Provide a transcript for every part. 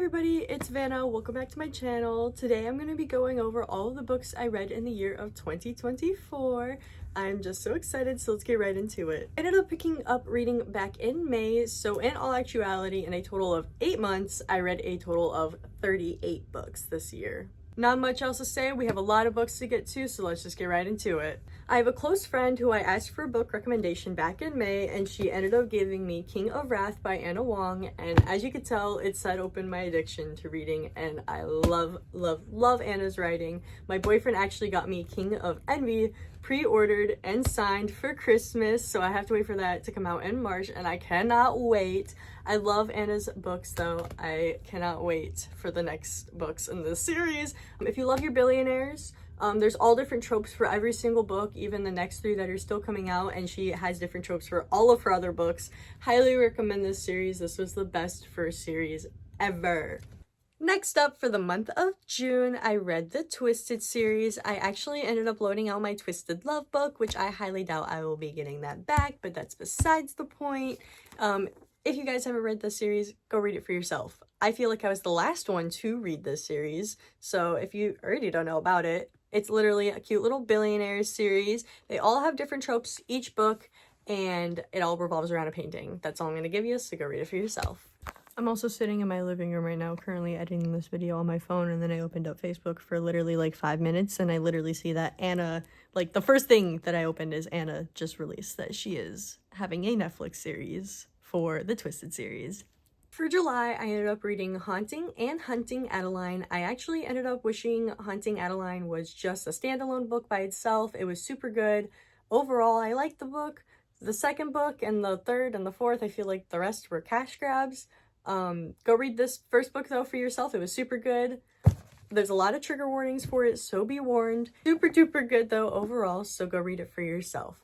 everybody, it's Vanna. Welcome back to my channel. Today I'm going to be going over all of the books I read in the year of 2024. I'm just so excited, so let's get right into it. I ended up picking up reading back in May, so in all actuality, in a total of 8 months, I read a total of 38 books this year. Not much else to say, we have a lot of books to get to, so let's just get right into it. I have a close friend who I asked for a book recommendation back in May, and she ended up giving me King of Wrath by Ana Huang, and as you can tell, it set open my addiction to reading, and I love Anna's writing. My boyfriend actually got me King of Envy pre-ordered and signed for Christmas, so I have to wait for that to come out in March, and I cannot wait. I love Anna's books though. I cannot wait for the next books in this series. If you love your billionaires, there's all different tropes for every single book, even the next 3 that are still coming out, and she has different tropes for all of her other books. Highly recommend this series. This was the best first series ever. Next up, for the month of June, I read the Twisted series. I actually ended up loading out my Twisted Love book, which I highly doubt I will be getting that back, but that's besides the point. If you guys haven't read this series, go read it for yourself. I feel like I was the last one to read this series, so if you already don't know about it, it's literally a cute little billionaires series. They all have different tropes each book, and it all revolves around a painting. That's all I'm going to give you, so go read it for yourself. I'm also sitting in my living room right now, currently editing this video on my phone, and then I opened up Facebook for literally like 5 minutes, and I literally see that Anna, like the first thing that I opened is Anna just released that she is having a Netflix series for the Twisted series. For July, I ended up reading Haunting and Hunting Adeline. I actually ended up wishing Haunting Adeline was just a standalone book by itself. It was super good. Overall, I liked the book. The second book and the third and the fourth, I feel like the rest were cash grabs. Go read this first book though for yourself. It was super good. There's a lot of trigger warnings for it, so be warned. Super duper good though overall, so go read it for yourself.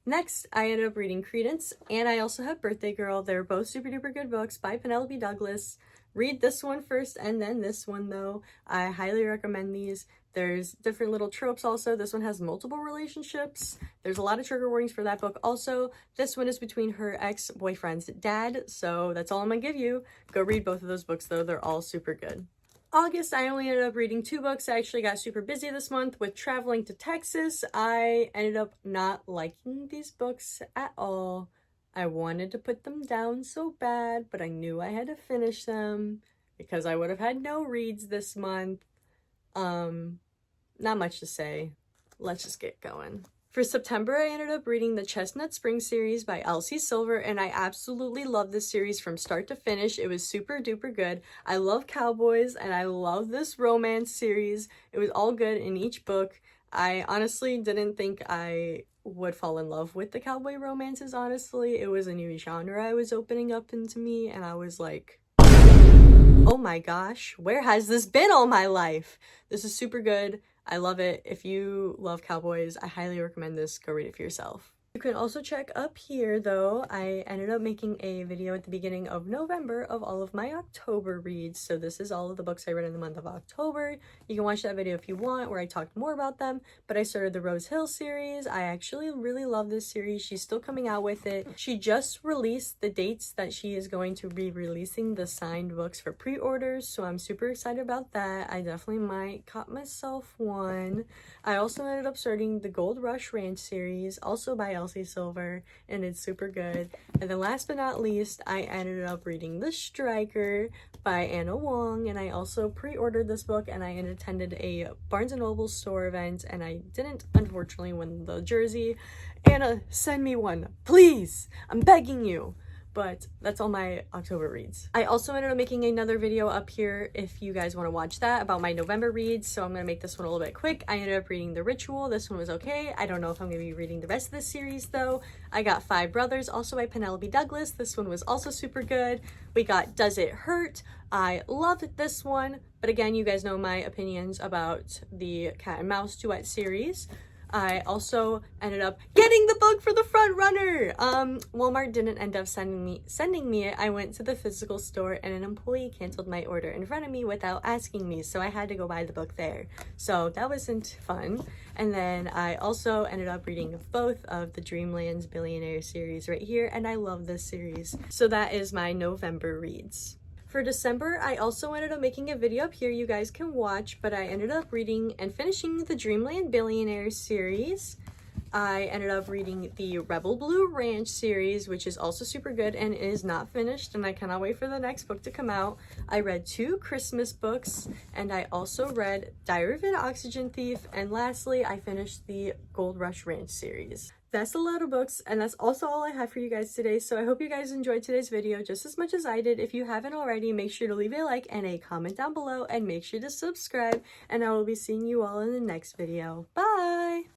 Next, I ended up reading Credence, and I also have Birthday Girl. They're both super duper good books by Penelope Douglas. Read this one first and then this one though. I highly recommend these. There's different little tropes also. This one has multiple relationships. There's a lot of trigger warnings for that book also. This one is between her ex-boyfriend's dad, so that's all I'm gonna give you. Go read both of those books though. They're all super good. August, I only ended up reading 2 books. I actually got super busy this month with traveling to Texas. I ended up not liking these books at all. I wanted to put them down so bad, but I knew I had to finish them because I would have had no reads this month. Not much to say. Let's just get going. For September, I ended up reading the Chestnut Spring series by Elsie Silver, and I absolutely love this series from start to finish. It was super duper good. I love cowboys, and I love this romance series. It was all good in each book. I honestly didn't think I would fall in love with the cowboy romances, honestly. It was a new genre I was opening up into me, and I was like, oh my gosh, where has this been all my life? This is super good. I love it. If you love cowboys, I highly recommend this. Go read it for yourself. You can also check up here though. I ended up making a video at the beginning of November of all of my October reads. So this is all of the books I read in the month of October. You can watch that video if you want, where I talked more about them. But I started the Rose Hill series. I actually really love this series. She's still coming out with it. She just released the dates that she is going to be releasing the signed books for pre-orders. So I'm super excited about that. I definitely might cop myself one. I also ended up starting the Gold Rush Ranch series, also by Elsie Silver, and it's super good. And then last but not least, I ended up reading The Striker by Ana Huang, and I also pre-ordered this book, and I attended a Barnes & Noble store event, and I didn't unfortunately win the jersey. Anna, send me one, please! I'm begging you! But that's all my October reads. I also ended up making another video up here if you guys want to watch that about my November reads, so I'm going to make this one a little bit quick. I ended up reading The Ritual. This one was okay. I don't know if I'm going to be reading the rest of this series though. I got Five Brothers, also by Penelope Douglas. This one was also super good. We got Does It Hurt? I loved this one, but again, you guys know my opinions about the Cat and Mouse duet series. I also ended up getting the book for The Front Runner. Walmart didn't end up sending me it. I went to the physical store and an employee canceled my order in front of me without asking me, so I had to go buy the book there. So that wasn't fun. And then I also ended up reading both of the Dreamlands Billionaire series right here, and I love this series. So that is my November reads. For December, I also ended up making a video up here you guys can watch, but I ended up reading and finishing the Dreamland Billionaires series. I ended up reading the Rebel Blue Ranch series, which is also super good and is not finished, and I cannot wait for the next book to come out. I read 2 Christmas books, and I also read Diary of an Oxygen Thief, and lastly, I finished the Gold Rush Ranch series. That's a lot of books, and that's also all I have for you guys today, so I hope you guys enjoyed today's video just as much as I did. If you haven't already, make sure to leave a like and a comment down below, and make sure to subscribe, and I will be seeing you all in the next video. Bye!